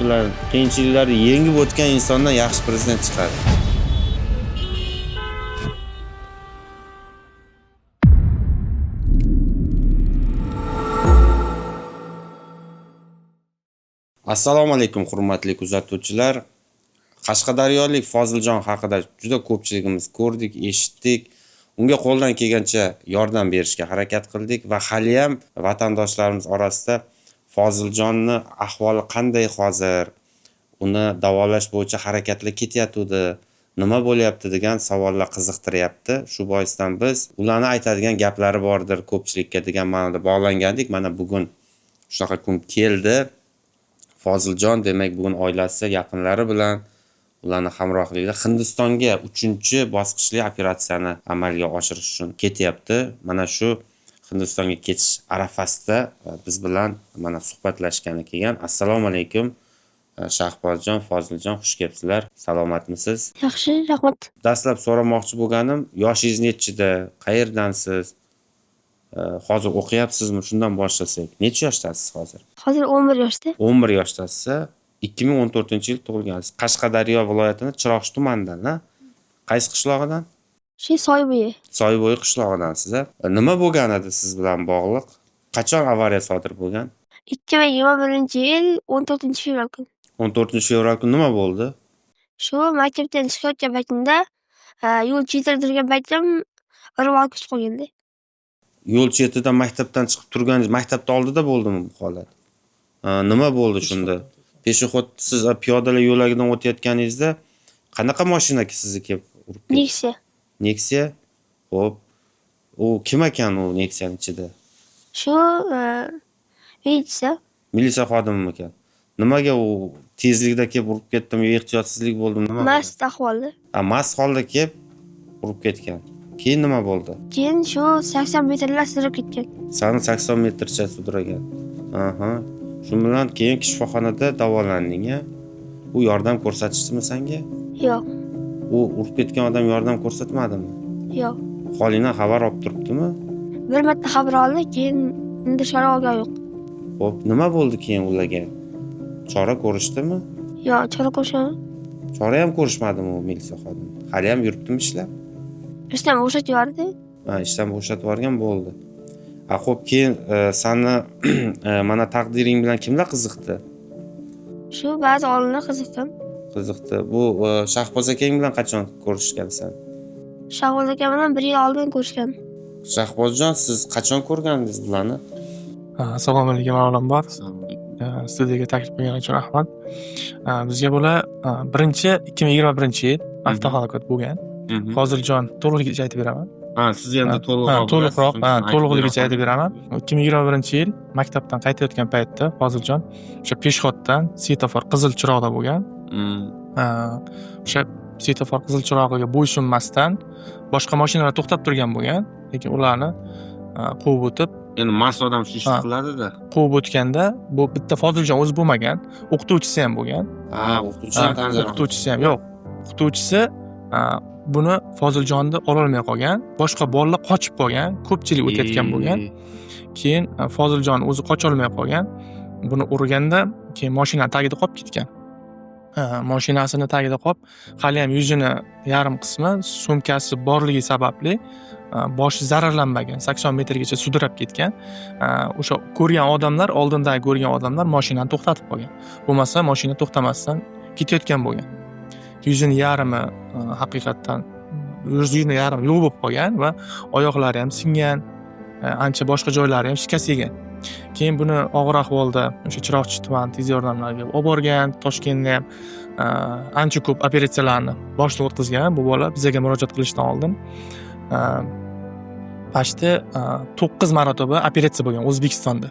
bilan qiyinchiliklarni yengib o'tgan insondan yaxshi prezident chiqadi. Assalomu alaykum hurmatli kuzatuvchilar. Qashqadaryolik Foziljon haqida juda ko'pchiligimiz ko'rdik, eshitdik. Unga qo'ldan kelgancha yordam berishga harakat qildik va hali ham vatandoshlarimiz orasida Foziljonning ahvoli qanday hozir, uni davolash bo'yicha harakatlar ketyapti, nima bo'lyapti degan savollar qiziqtiryapti. Shu boisdan biz ularni aytadigan gaplari bordir ko'pchilikka degan ma'noda bog'langandik. Mana bugun shunaqa kun keldi. Foziljon demak bugun oilasi, yaqinlari bilan ularning hamrohligida Hindistonga 3-bosqichli operatsiyani amalga oshirish uchun ketyapti. Mana shu Hindistonga ketish arafasida biz bilan mana suhbatlashgani kelgan. Assalomu alaykum Shahbozjon, Foziljon, xush kelibsizlar. Salomatmisiz? Yaxshi, rahmat. Dastlab so'ramoqchi bo'lganim, yoshingiz nechida, qayerdansiz? Hozir o'qiyapsizmi? Shundan boshlasak. Necha yoshdasiz hozir? Hozir 11 yoshda. 11 yoshdasiz. 2014-yil tug'ilgansiz. Qashqadaryo viloyatining Chiroqchi tumanidan, ha? Qaysi qishlog'idan? Shu Soybo'yi. Soybo'yi qishlog'idansiz. Nima bo'lgan edi siz bilan bog'liq? Qachon avariya sodir bo'lgan? 2021-yil 14-fevral kuni. 14-fevral kuni nima bo'ldi? Shu maktabdan chiqayotgan paytimda yo'l chetida turgan paytim urib olib ketib qolgandi. Yo'l chetida maktabdan chiqib turganingiz, maktabning oldida bo'ldimi bu holat? Nima bo'ldi shunda? Peshxod siz piyodalar yo'lagidan o'tayotganingizda qanaqa mashina sizni kelib urib ketdi? Nexia. Nexia? Xo'p. U kim ekan u Nexianing ichida? Shu Militsiya xodimi ekan. Nimaga u tezlikda kelib urib ketdimi, ehtiyotsizlik bo'ldimi, nima? Mast ahvolda. Mast holda kelib urib ketgan. Keyin nima bo'ldi? Keyin shu 80 metrlar sudrab ketgan. Sani 80 metrcha sudragan. Aha. Shu bilan keyin shifoxonada davolanding-a? U yordam ko'rsatishdimi senga? Yo'q. U urib ketgan odam yordam ko'rsatmadimi? Yo'q. Holingdan xabar olib turibdimi? Bir marta xabar oldi, keyin endi chora olgan yo'q. Xo'p, nima bo'ldi keyin ularga? Chora ko'rishdimi? Yo'q, chora ko'rishgan. Chora ham ko'rishmadimi u militsiya xodimi? Hali ham yuribdimi ishlar? Ishdan bo'shatib yubordi. Ishdan bo'shatib yuborgan bo'ldi. Xo'p, keyin seni mana taqdiring bilan kimlar qiziqdi? Shu ba'zi olimlar qiziqdim. Qiziqdi. Bu Shahboz akang bilan qachon ko'rishgansan? Shahboz akam bilan 1 yil oldin ko'rishgan. Shahbozjon, siz qachon ko'rgandingiz bularni? Assalomu alaykum avvalambor. Studiyaga taklif qilganingiz uchun rahmat. Bizga bular 2021-yil avtohalokat bo'lgan. Foziljon to'liqligicha aytib beraman. Siz endi to'liqligicha aytib beraman. 2021-yil maktabdan qaytayotgan paytda Foziljon o'sha peshxoddan svetofor qizil chiroqda bo'lgan. O'sha svetofor qizil chirog'iga bo'ysunmasdan boshqa mashinalar to'xtab turgan bo'lgan, lekin ularni quvib o'tib, endi mast odam shu ishni qiladi-da. Quvib o'tganda bu bitta Foziljon o'zi bo'lmagan, o'qituvchisi ham bo'lgan. O'qituvchisi ham yo'q. O'qituvchisi buni Foziljonni ololmay qolgan, boshqa bolalar qochib qolgan, ko'pchilik o'tayotgan bo'lgan. Keyin Foziljon o'zi qocha olmay qolgan. Buni urganda keyin mashina tagida qolib ketgan. Mashinasini tagida qolib, hali ham yuzini yarim qismi sumkasi borligi sababli boshi zararlanmagan, 80 metrgacha sudrab ketgan. O'sha ko'rgan odamlar, oldindagi ko'rgan odamlar mashinani to'xtatib qolgan. Bo'lmasa mashina to'xtamasdan ketayotgan bo'lgan. Yuzini yarimi haqiqatdan yuzini yarim yo'q bo'lib qolgan va oyoqlari ham singan, ancha boshqa joylari ham shikast yegan. Keyin buni og'ir ahvolda o'sha Chiroqchi tuman tez yordamlarga olib borgan. Toshkentda ham ancha ko'p operatsiyalarni boshdan o'tkazgan bu bola bizga murojaat qilishdan oldin. Pashti 9 marotaba operatsiya bo'lgan O'zbekistonda.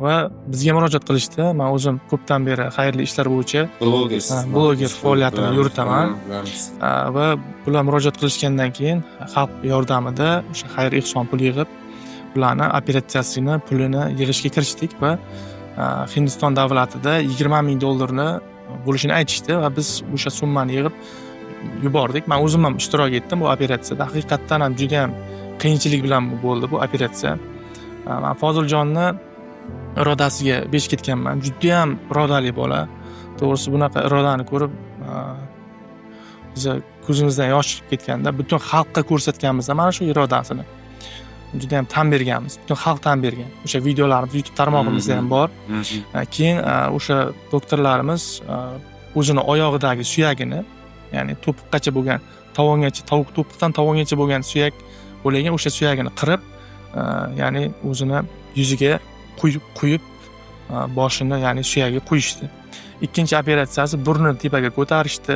Va bizga murojaat qilishdi. Men o'zim ko'pdan beri xayrli ishlar bo'yicha bloger faoliyatini yuritaman. Va bular murojaat qilishgandan keyin xalq yordamida o'sha xayr ehson pul yig'ib ularni operatsiyasini pulini yig'ishga kirishdik va Hindiston davlatida $20,000 bo'lishini aytishdi va biz o'sha summani yig'ib yubordik. Men o'zim ham ishtirok etdim bu operatsiyada. Haqiqatdan ham juda ham qiyinchilik bilan bo'ldi bu operatsiya. Men Foziljonning irodasiga besh ketganman. Judayam irodali bola. To'g'risi bunaqa irodani ko'rib, biza ko'zimizdan yosh chiqib ketganda, butun xalqqa ko'rsatganmiz mana shu irodasini. Judayam tan berganmiz. Butun xalq tan bergan. O'sha videolarimiz YouTube tarmog'imizda ham bor. Keyin o'sha doktorlarimiz o'zini oyog'idagi suyagini, ya'ni to'piqqacha bo'lgan, tovongacha, tovuq to'piqdan tovongacha bo'lgan suyak bo'lagan o'sha suyagini qirib, ya'ni o'zini yuziga quyib boshini, ya'ni suyagiga quyishdi. Ikkinchi operatsiyasi burnini tepaga ko'tarishdi.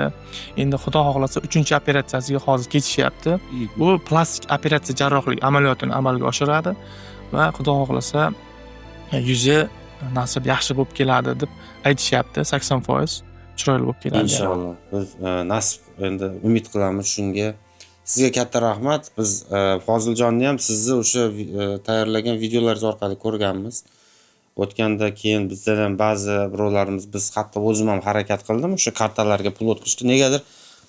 Endi xudo xohlasa 3-operatsiyasiga hozir ketishyapti. Bu plastik operatsiya jarrohlik amaliyotini amalga oshiradi va xudo xohlasa yuzi nasib yaxshi bo'lib keladi deb aytishyapti. 80% chiroyli bo'lib keladi. Inshaalloh. Biz nasib endi umid qilamiz shunga. Sizga katta rahmat. Biz Foziljonni ham sizni o'sha tayyorlagan videolaringiz orqali ko'rganmiz. O'tganda keyin bizdan ham ba'zi birovlarimiz, biz hatto o'zim ham harakat qildim, o'sha kartalarga pul o'tkazishga. Negadir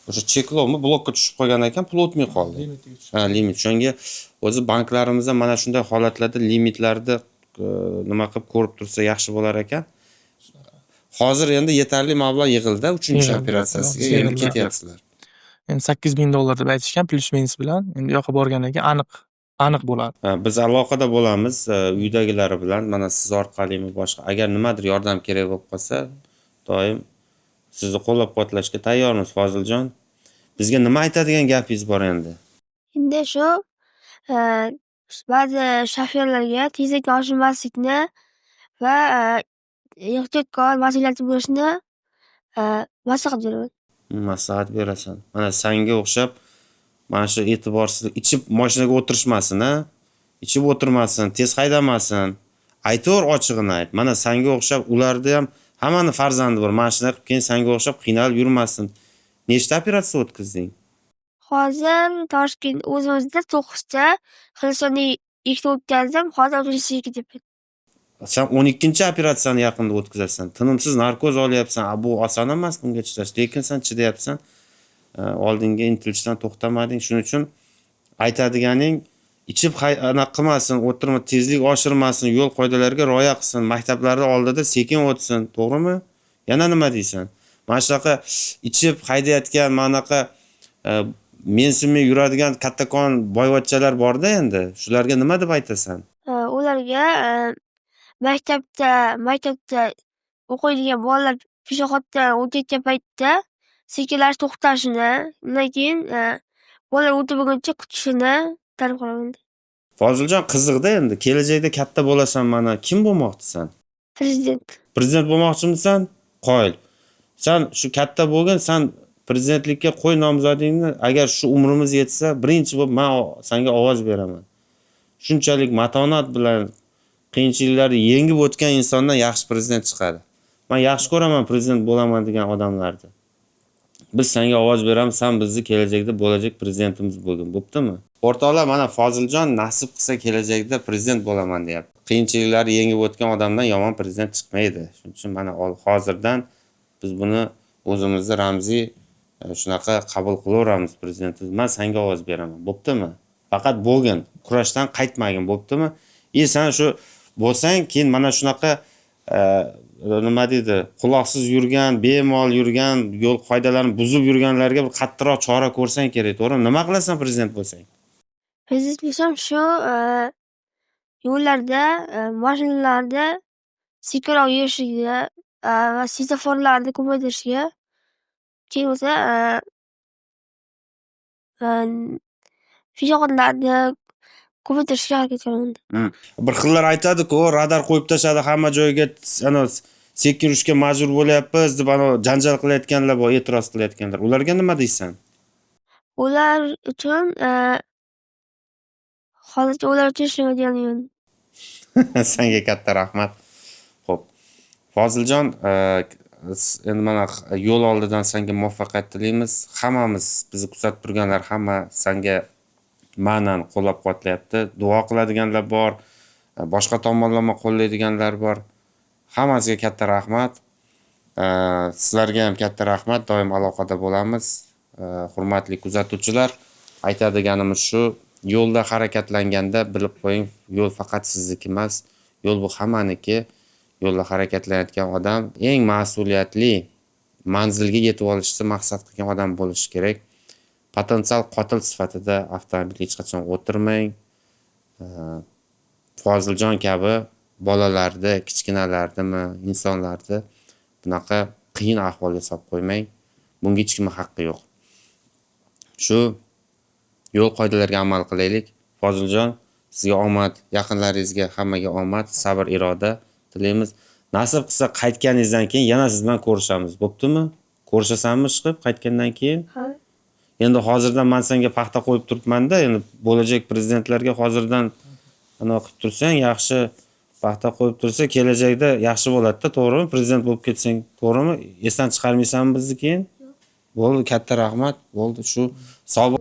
o'sha cheklovmi blokka tushib qolgan ekan, pul o'tmay qoldi. Limit. Shunga o'zi banklarimizda mana shunday holatlarda limitlarni nima qilib ko'rib tursa yaxshi bo'lar ekan. Hozir endi yetarli mablag' yig'ildi 3-operatsiyasiga endi ketyapsizlar. Endi $8,000 deb aytishgan, plus minus bilan. Endi yoqqa borgandan keyin aniq bo'ladi. Biz aloqada bo'lamiz uydagilari bilan, mana siz orqalimi boshqa. Agar nimadir yordam kerak bo'lib qolsa, doim sizni qo'llab-quvvatlashga tayyormiz Foziljon. Bizga nima aytadigan gapingiz bor endi? Endi shu ba'zi shofyorlarga tezlikni oshirmaslikni va ehtiyotkor, mas'uliyatli bo'lishni maslahat beraman. Maslahat berasan. Mana senga o'xshab mana shu e'tiborsizlik, ichib mashinaga o'tirishmasin, ichib o'tirmasin, tez haydamasin. Aytver ochig'ini ayt. Mana senga o'xshab ularda ham hammani farzandi bor. Mashina qilib keyin senga o'xshab qiynalib yurmasin. Nechta operatsiya o'tkazding? Hozir Toshkent o'zimizda 9 ta, Hindistonda 2 ta o'tkazdim, hozir 3-siga ketyapman. Sen 12-operatsiyani yaqinda o'tkazasan. Tinimsiz narkoz olyapsan. Bu oson emas bunga chidash, lekin sen chidayapsan. Oldinga intilishdan to'xtamading. Shuning uchun aytadiganing ichib anaqa qilmasin, o'tirma, tezlik oshirmasin, yo'l qoidalariga rioya qilsin, maktablarda oldida sekin o'tsin, to'g'rimi? Yana nima deysan? Mana shunaqa ichib haydayotgan, manaqa mensimay yuradigan kattakon boyvachchalar borda endi. Shularga nima deb aytasan? Ularga maktabda o'qiydigan bolalar peshobdan o'tayotgan paytda sekinlashib to'xtashini, undan keyin bolalar o'tib bo'lguncha kutishini ta'lim qilaman. Foziljon, qiziqda endi kelajakda katta bo'lasan, mana kim bo'lmoqchisan? Prezident. Prezident bo'lmoqchimisan? Qoyil. Sen shu katta bo'lgan, sen prezidentlikka qo'y nomzodingni, agar shu umrimiz yetsa, birinchi bo'lib men senga ovoz beraman. Shunchalik matonat bilan qiyinchiliklarni yengib o'tgan insondan yaxshi prezident chiqadi. Men yaxshi ko'raman prezident bo'laman degan odamlarni. Biz senga ovoz beramiz, sen bizni kelajakda bo'lajak prezidentimiz bo'lgin, bo'ptimi? O'rtoqlar, mana Foziljon nasib qilsa kelajakda prezident bo'laman deyapti. Qiyinchiliklarni yengib o'tgan odamdan yomon prezident chiqmaydi. Shuning uchun mana hozirdan biz buni o'zimizni ramziy shunaqa qabul qilaveramiz prezidentimiz. Men senga ovoz beraman, bo'ptimi? Faqat bo'lgin, kurashdan qaytmagin, bo'ptimi? Sen shu bo'lsang, keyin mana shunaqa nima deydi, quloqsiz yurgan, bemalol yurgan, yo'l qoidalarini buzib yurganlarga bir qattiqroq chora ko'rsang kerak, to'g'rimi? Nima qilasan prezident bo'lsang? Prezident bo'lsam shu yo'llarda, mashinalarda sekinroq yurishiga va svetoforlarni ko'paytirishiga, keyin bo'lsa peshoblarni ko'paytirishga harakat qilaman. Bir xillar aytadi-ku, radar qo'yib tashadi, hamma joyga sekin yurishga majbur bo'lyapmiz deb janjal qilayotganlar bor, e'tiroz qilayotganlar. Ularga nima deysan? Ular uchun hozircha ular uchun shuni deyolmayman. Senga katta rahmat. Xo'p. Foziljon, endi mana yo'l oldidan senga muvaffaqiyat tilaymiz. Hammamiz, bizni kuzatib turganlar hamma senga ma'nan qo'llab-quvvatlayapti. Duo qiladiganlar bor, boshqa tomonlama qo'llaydiganlar bor. Hammasiga katta rahmat. Sizlarga ham katta rahmat. Doim aloqada bo'lamiz. Hurmatli kuzatuvchilar, aytadiganimiz shu, yo'lda harakatlanganda bilib qo'ying, yo'l faqat sizniki emas, yo'l bu hammaniki. Yo'lda harakatlanayotgan odam eng mas'uliyatli manzilga yetib olishni maqsad qilgan odam bo'lishi kerak. Potensial qotil sifatida avtomobilga hech qachon o'tirmang. Foziljon kabi bolalarni, kichkinalarnimi, insonlarni bunaqa qiyin ahvolga solib qo'ymang. Bunga hech kimning haqqi yo'q. Shu yo'l qoidalariga amal qilaylik. Foziljon, sizga omad, yaqinlaringizga hammaga omad, sabr, iroda tilaymiz. Nasib qilsa qaytganingizdan keyin yana siz bilan ko'rishamiz. Bo'ptimi? Ko'rishasanmi chiqib qaytgandan keyin? Ha. Endi hozirdan men senga paxta qo'yib turibman-da, endi bo'lajak prezidentlarga hozirdan anaqa qilib tursang, yaxshi paxta qo'yib tursa, kelajakda yaxshi bo'ladi-da, to'g'rimi? Prezident bo'lib ketsang, to'g'rimi? Esdan chiqarmaysanmi bizni keyin? Bo'ldi, katta rahmat. Bo'ldi, shu sog'